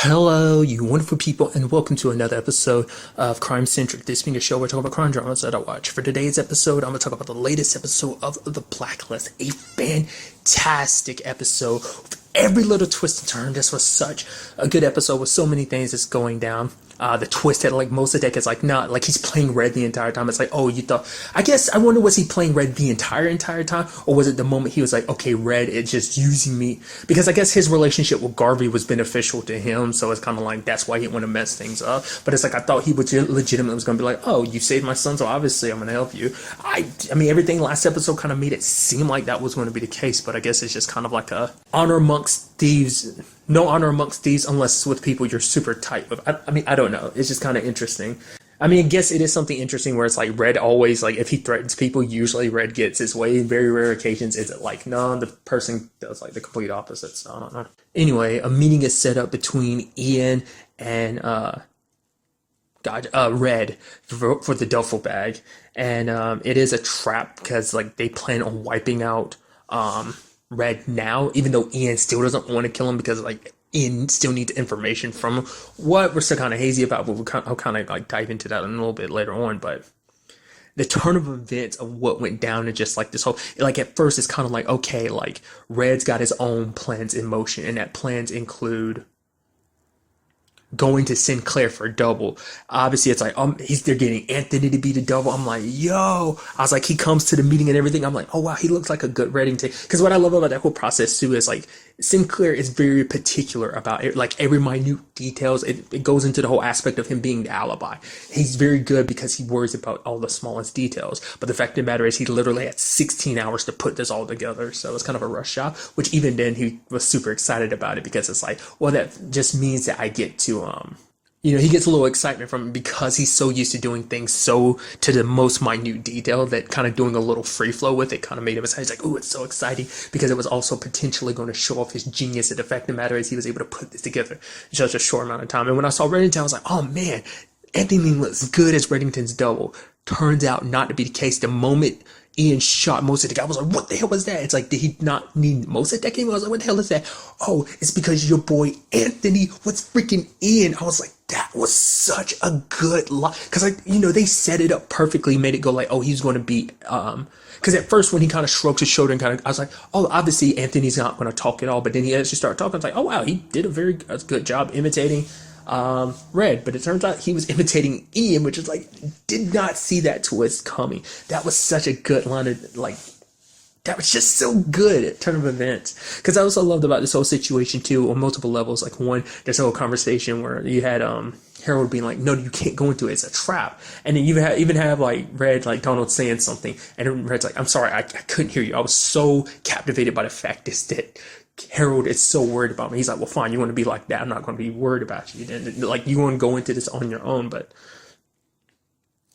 Hello, you wonderful people, and welcome to another episode of Centric. This being a show where I talk about crime dramas that I watch. For today's episode, I'm going to talk about the latest episode of The Blacklist. A fantastic episode with every little twist and turn. This was such a good episode with so many things that's going down. The twist that like most of the deck is like not like he's playing red the entire time. It's like, oh, you thought, I guess I wonder, was he playing red the entire time, or was it the moment he was like, okay, red, it's just using me? Because I guess his relationship with Garvey was beneficial to him, so it's kind of like that's why he want to mess things up. But it's like I thought he would legitimately was going to be like, oh, you saved my son, so obviously I'm going to help you. I mean everything last episode kind of made it seem like that was going to be the case, but I guess it's just kind of like a honor amongst thieves. No honor amongst thieves unless it's with people you're super tight with. I mean, I don't know. It's just kind of interesting. I mean, I guess it is something interesting where it's like red always, like if he threatens people, usually red gets his way. In very rare occasions, is it like, no, the person does like the complete opposite. So I don't know. Anyway, a meeting is set up between Ian and Red for the duffel bag. And it is a trap because like they plan on wiping out Red now, even though Ian still doesn't want to kill him because like Ian still needs information from him. What we're still kind of hazy about, but I'll kind of like dive into that in a little bit later on. But the turn of events of what went down and just like this whole, like at first it's kind of like, okay, like Red's got his own plans in motion, and that plans include going to Sinclair for a double. Obviously it's like they're getting Anthony to be the double. I'm like, yo, I was like, he comes to the meeting and everything. I'm like, oh wow, he looks like a good Redding take. Because what I love about that whole process too is like Sinclair is very particular about it, like every minute details. It goes into the whole aspect of him being the alibi. He's very good because he worries about all the smallest details. But the fact of the matter is he literally had 16 hours to put this all together. So it's kind of a rush job, which even then he was super excited about it because it's like, well, that just means that I get to he gets a little excitement from it because he's so used to doing things so to the most minute detail that kind of doing a little free flow with it kind of made him excited. He's like, oh, it's so exciting because it was also potentially going to show off his genius. And the fact of the matter is he was able to put this together in such a short amount of time. And when I saw Reddington, I was like, oh man, Anthony looks good as Reddington's double. Turns out not to be the case. The moment Ian shot Mossadegh, I was like, what the hell was that? It's like, did he not need Mossadegh? I was like, what the hell is that? Oh, it's because your boy Anthony was freaking Ian. I was like, that was such a good line. Because, like, they set it up perfectly, made it go like, oh, he's going to be, because at first when he kind of strokes his shoulder and kind of, I was like, oh, obviously Anthony's not going to talk at all. But then he actually started talking. I was like, oh, wow, he did a very good job imitating Red. But it turns out he was imitating Ian, which is like, did not see that twist coming. That was such a good line of, like, that was just so good at turn of events. Because I also loved about this whole situation too on multiple levels. Like one, there's a whole conversation where you had Harold being like, no, you can't go into it, it's a trap. And then you even have like Red, like Donald saying something, and then Red's like, I'm sorry, I couldn't hear you. I was so captivated by the fact is that Harold is so worried about me. He's like, well, fine, you want to be like that, I'm not going to be worried about you. Then like you want to go into this on your own. But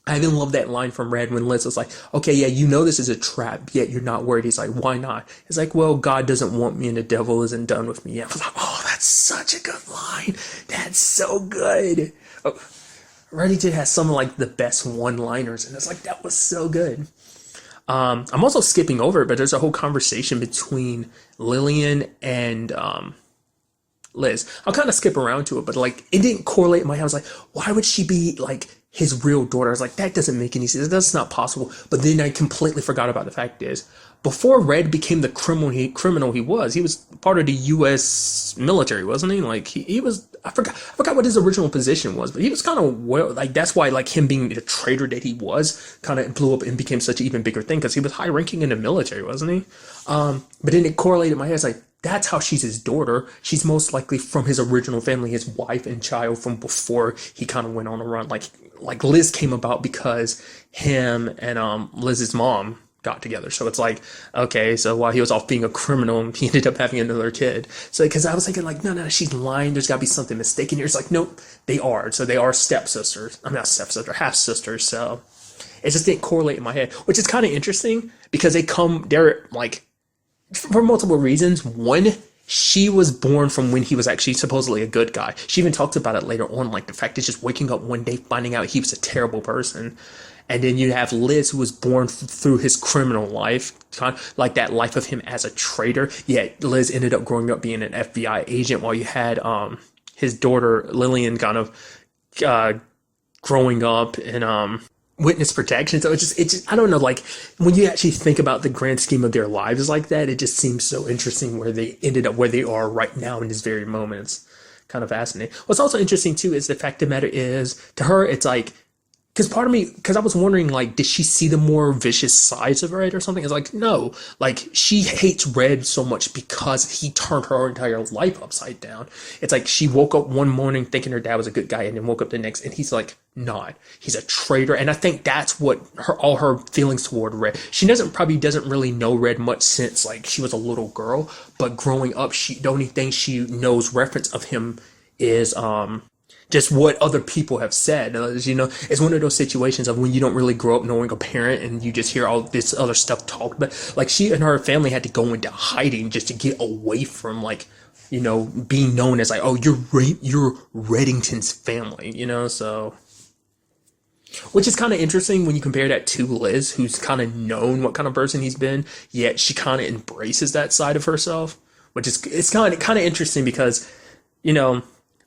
I even love that line from Red when Liz was like, okay, yeah, this is a trap, yet you're not worried. He's like, why not? It's like, well, God doesn't want me and the devil isn't done with me yet. I was like, oh, that's such a good line. That's so good. Oh, Reddington has some of like the best one-liners, and it's like, that was so good. I'm also skipping over it, but there's a whole conversation between Lillian and Liz. I'll kind of skip around to it, but like it didn't correlate in my head. I was like, why would she be like his real daughter? I was like, that doesn't make any sense. That's not possible. But then I completely forgot about the fact is, before Red became the criminal he was part of the U.S. military, wasn't he? Like he was, I forgot what his original position was, but he was kind of like, that's why like him being the traitor that he was kind of blew up and became such an even bigger thing because he was high ranking in the military, wasn't he? But then it correlated in my head. It's like, that's how she's his daughter. She's most likely from his original family, his wife and child from before he kind of went on a run. Like Liz came about because him and Liz's mom got together. So it's like, okay, so while he was off being a criminal, he ended up having another kid. So because I was thinking like, no, she's lying. There's got to be something mistaken here. It's like, nope, they are. So they are stepsisters. I'm not stepsister, half sisters. So it just didn't correlate in my head, which is kind of interesting because they're like, for multiple reasons. One, she was born from when he was actually supposedly a good guy. She even talks about it later on, like the fact that just waking up one day finding out he was a terrible person. And then you have Liz, who was born through his criminal life, kind of like that life of him as a traitor. Yet Liz ended up growing up being an FBI agent, while you had his daughter Lillian kind of uh, growing up and witness protection. So I don't know, like when you actually think about the grand scheme of their lives like that, it just seems so interesting where they ended up where they are right now in this very moment. It's kind of fascinating. What's also interesting too is the fact of the matter is to her, it's like because part of me, because I was wondering, like, did she see the more vicious sides of Red or something? It's like, no, like, she hates Red so much because he turned her entire life upside down. It's like she woke up one morning thinking her dad was a good guy and then woke up the next and he's like, not. He's a traitor. And I think that's what all her feelings toward Red. She probably doesn't really know Red much since, like, she was a little girl. But growing up, the only thing she knows reference of him is, just what other people have said. It's one of those situations of when you don't really grow up knowing a parent and you just hear all this other stuff talked about. Like she and her family had to go into hiding just to get away from being known as like, oh, you're Reddington's family, so. Which is kind of interesting when you compare that to Liz, who's kind of known what kind of person he's been, yet she kind of embraces that side of herself, which is, it's kind of interesting because,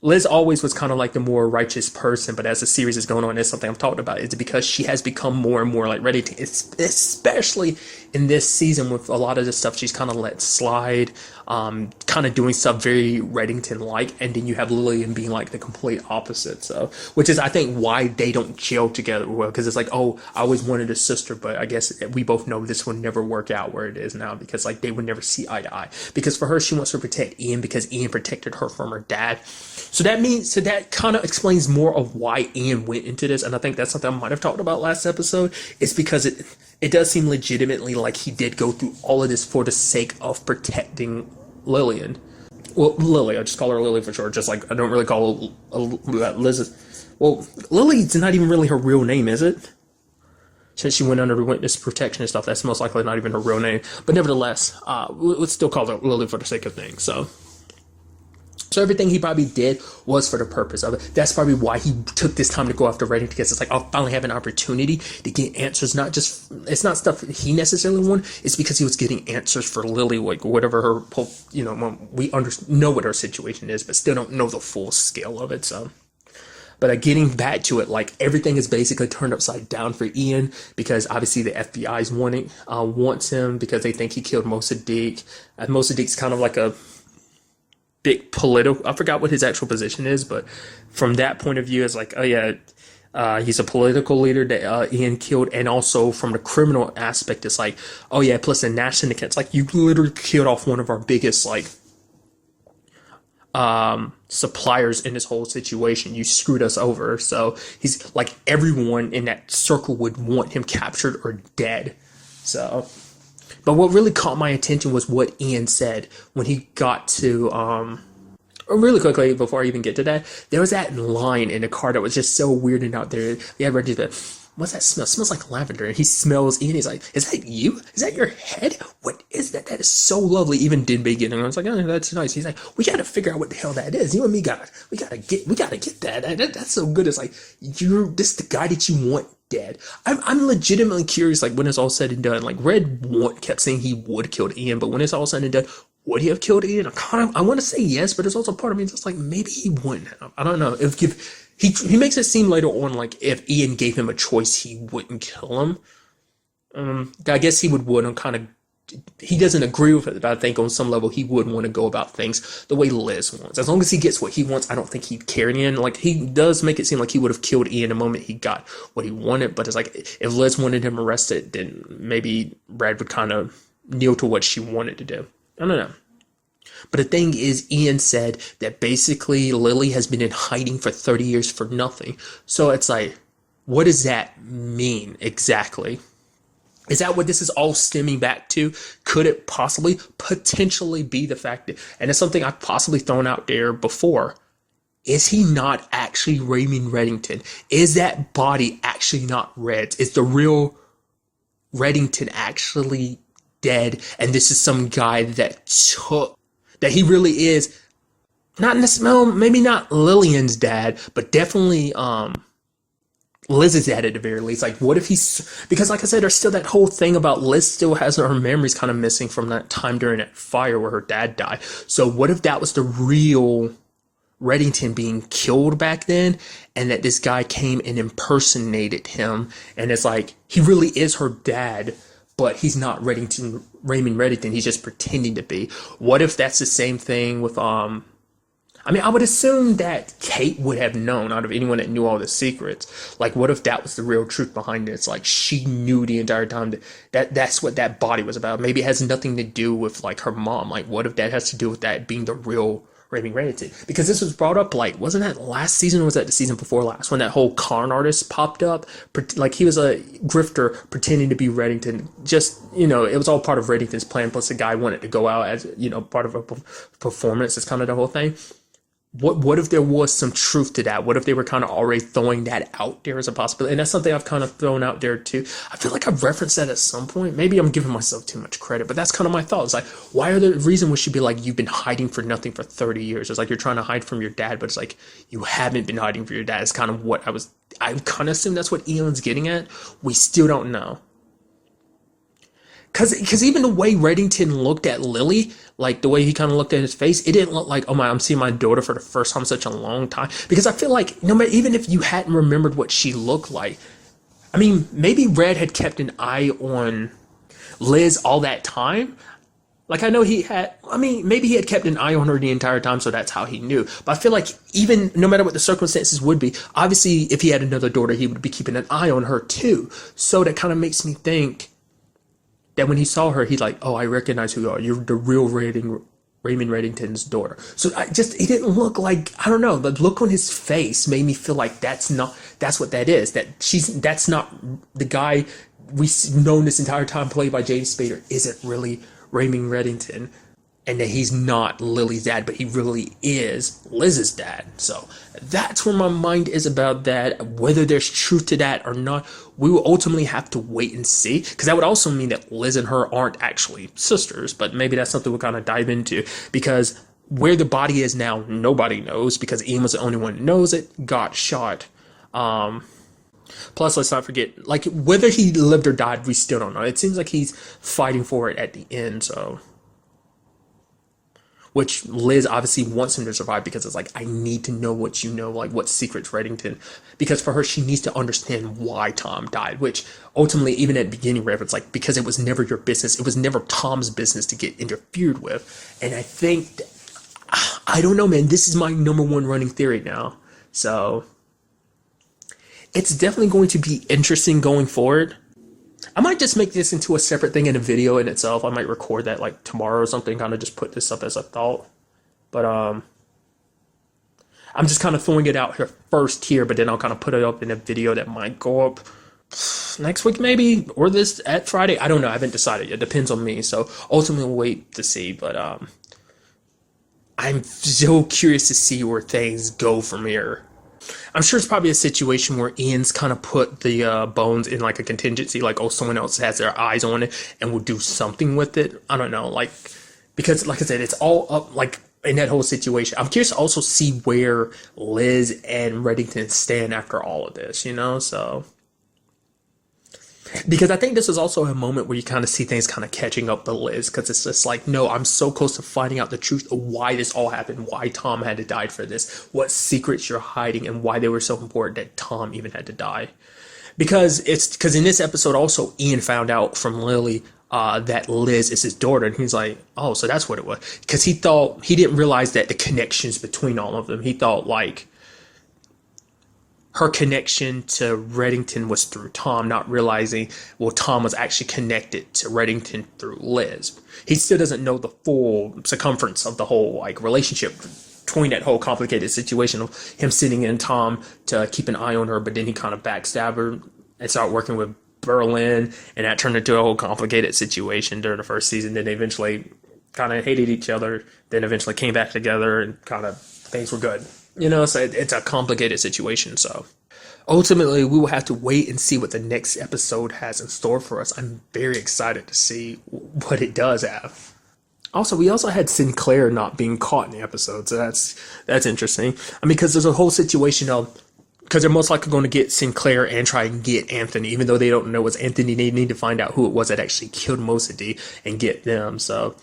Liz always was kind of like the more righteous person, but as the series is going on, there's something I'm talking about. It's because she has become more and more like ready to, especially in this season with a lot of the stuff she's kind of let slide, kind of doing stuff very Reddington-like, and then you have Lillian being like the complete opposite. So, which is I think why they don't gel together well, because it's like, oh, I always wanted a sister, but I guess we both know this will never work out where it is now because like they would never see eye to eye. Because for her, she wants to protect Ian because Ian protected her from her dad. So that kind of explains more of why Ian went into this, and I think that's something I might have talked about last episode. It's because it does seem legitimately like he did go through all of this for the sake of protecting Lillian. Well, Lily, I just call her Lily for short. Just like I don't really call her Liz. Well, Lily's not even really her real name, is it? Since she went under witness protection and stuff, that's most likely not even her real name. But nevertheless, let's still call her Lily for the sake of things. So everything he probably did was for the purpose of it. That's probably why he took this time to go after Reddington, because it's like, I'll finally have an opportunity to get answers. It's not stuff he necessarily wanted. It's because he was getting answers for Lily, like whatever her, we know what her situation is, but still don't know the full scale of it. So, but getting back to it, like everything is basically turned upside down for Ian because obviously the FBI's wants him because they think he killed Mossadegh. Mossadegh's kind of like a big political, I forgot what his actual position is, but from that point of view, it's like, oh yeah, he's a political leader that Ian killed, and also from the criminal aspect, it's like, oh yeah, plus the Nash Syndicate, it's like you literally killed off one of our biggest suppliers in this whole situation. You screwed us over. So he's like, everyone in that circle would want him captured or dead. So. But what really caught my attention was what Ian said when he got to, really quickly, before I even get to that, there was that line in the car that was just so weird and out there. Yeah, Reggie, what's that smell? It smells like lavender. And he smells Ian. He's like, is that you? Is that your head? What is that? That is so lovely. Even did beginning. I was like, oh, that's nice. He's like, we got to figure out what the hell that is. You and me we gotta get that. That's so good. It's like, this is the guy that you want dead. I'm legitimately curious, like when it's all said and done, like Red kept saying he would kill Ian, but when it's all said and done, would he have killed Ian? I want to say yes, but there's also part of me that's like, maybe he wouldn't have. I don't know. If he makes it seem later on like if Ian gave him a choice, he wouldn't kill him. I guess he would and kind of, he doesn't agree with it, but I think on some level he would want to go about things the way Liz wants. As long as he gets what he wants, I don't think he'd care in Ian. Like, he does make it seem like he would have killed Ian the moment he got what he wanted, but it's like, if Liz wanted him arrested, then maybe Brad would kind of kneel to what she wanted to do. I don't know. But the thing is, Ian said that basically Lily has been in hiding for 30 years for nothing. So it's like, what does that mean exactly? Is that what this is all stemming back to? Could it potentially be the fact that, and it's something I've possibly thrown out there before, is he not actually Raymond Reddington? Is that body actually not Red's? Is the real Reddington actually dead? And this is some guy that he really is, not necessarily, maybe not Lillian's dad, but definitely, Liz's dad at the very least. Like, what if because like I said, there's still that whole thing about Liz still has her memories kind of missing from that time during that fire where her dad died. So what if that was the real Reddington being killed back then, and that this guy came and impersonated him, and it's like he really is her dad, but he's not Raymond Reddington. He's just pretending to be. What if that's the same thing with I mean, I would assume that Kate would have known out of anyone that knew all the secrets. Like, what if that was the real truth behind it? It's like she knew the entire time that's what that body was about. Maybe it has nothing to do with like her mom. Like, what if that has to do with that being the real Raymond Reddington? Because this was brought up, like, wasn't that last season or was that the season before last when that whole con artist popped up? Like, he was a grifter pretending to be Reddington. Just, you know, it was all part of Reddington's plan. Plus, the guy wanted to go out as, you know, part of a performance. It's kind of the whole thing. What if there was some truth to that? What if they were kind of already throwing that out there as a possibility? And that's something I've kind of thrown out there too. I feel like I've referenced that at some point. Maybe I'm giving myself too much credit, but that's kind of my thought. It's like, why are the reason we should be like, you've been hiding for nothing for 30 years? It's like you're trying to hide from your dad, but it's like you haven't been hiding from your dad. It's kind of what I kind of assume that's what Elon's getting at. We still don't know. Because even the way Reddington looked at Lily, like the way he kind of looked at his face, it didn't look like, oh my, I'm seeing my daughter for the first time in such a long time. Because I feel like, no matter, even if you hadn't remembered what she looked like, I mean, maybe Red had kept an eye on Liz all that time. Like, I know maybe he had kept an eye on her the entire time, so that's how he knew. But I feel like even, no matter what the circumstances would be, obviously, if he had another daughter, he would be keeping an eye on her too. So that kind of makes me think that when he saw her, he's like, oh, I recognize who you are. You're the real Raymond Reddington's daughter. So he didn't look like, I don't know, the look on his face made me feel like that's what that is. That's not the guy we've known this entire time played by James Spader isn't really Raymond Reddington. And that he's not Lily's dad, but he really is Liz's dad. So that's where my mind is about that. Whether there's truth to that or not, we will ultimately have to wait and see. Because that would also mean that Liz and her aren't actually sisters. But maybe that's something we'll kind of dive into. Because where the body is now, nobody knows. Because Ian was the only one who knows it, got shot. Plus, let's not forget, like, whether he lived or died, we still don't know. It seems like he's fighting for it at the end, so... Which Liz obviously wants him to survive because it's like, I need to know what you know, like what secrets Reddington. Because for her, she needs to understand why Tom died. Which ultimately, even at the beginning, it's like, because it was never your business. It was never Tom's business to get interfered with. And I think, I don't know, man, this is my number one running theory now. So, it's definitely going to be interesting going forward. I might just make this into a separate thing in a video in itself. I might record that like tomorrow or something, kind of just put this up as a thought. But I'm just kind of throwing it out here first here, but then I'll kind of put it up in a video that might go up next week maybe, or this at Friday. I don't know. I haven't decided yet. Depends on me. So ultimately we'll wait to see. But I'm so curious to see where things go from here. I'm sure it's probably a situation where Ian's kind of put the bones in like a contingency, like, oh, someone else has their eyes on it and will do something with it. I don't know, like, because like I said, it's all up, like, in that whole situation. I'm curious to also see where Liz and Reddington stand after all of this, you know, so. Because I think this is also a moment where you kind of see things kind of catching up to Liz, because it's just like, no, I'm so close to finding out the truth of why this all happened, why Tom had to die for this, what secrets you're hiding, and why they were so important that Tom even had to die. Because in this episode also, Ian found out from Lily that Liz is his daughter, and he's like, oh, so that's what it was. Because he didn't realize that the connections between all of them. He thought like her connection to Reddington was through Tom, not realizing, well, Tom was actually connected to Reddington through Liz. He still doesn't know the full circumference of the whole like relationship between that whole complicated situation of him sitting in Tom to keep an eye on her, but then he kind of backstabbed her and started working with Berlin, and that turned into a whole complicated situation during the first season. Then they eventually kind of hated each other, then eventually came back together, and kind of things were good. You know, so it's a complicated situation. So ultimately, we will have to wait and see what the next episode has in store for us. I'm very excited to see what it does have. Also, we also had Sinclair not being caught in the episode, so that's interesting. I mean, because there's a whole situation of, because they're most likely going to get Sinclair and try and get Anthony, even though they don't know it's Anthony. They need to find out who it was that actually killed Mosady and get them. So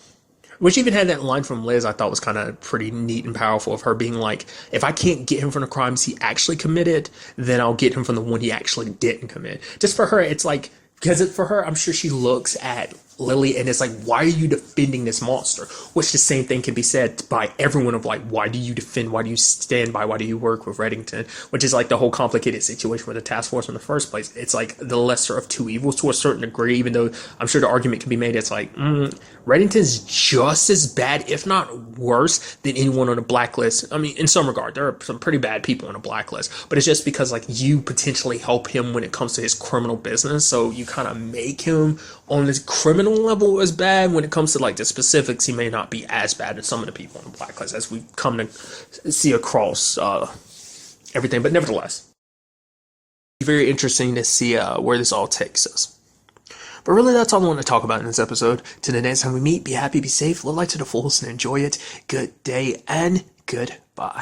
Which even had that line from Liz I thought was kind of pretty neat and powerful, of her being like, if I can't get him from the crimes he actually committed, then I'll get him from the one he actually didn't commit. Just for her, it's like, because for her, I'm sure she looks at Lily and it's like, why are you defending this monster? Which the same thing can be said by everyone of like, why do you defend? Why do you stand by? Why do you work with Reddington? Which is like the whole complicated situation with the task force in the first place. It's like the lesser of two evils to a certain degree, even though I'm sure the argument can be made. It's like, Reddington's just as bad, if not worse, than anyone on the blacklist. I mean, in some regard, there are some pretty bad people on the blacklist, but it's just because like you potentially help him when it comes to his criminal business, so you kind of make him on this criminal level as bad. When it comes to like the specifics, he may not be as bad as some of the people on the blacklist, as we come to see across everything. But nevertheless, it's very interesting to see where this all takes us. But really, that's all I want to talk about in this episode. Till the next time we meet, be happy, be safe, live life to the fullest, and enjoy it. Good day and goodbye.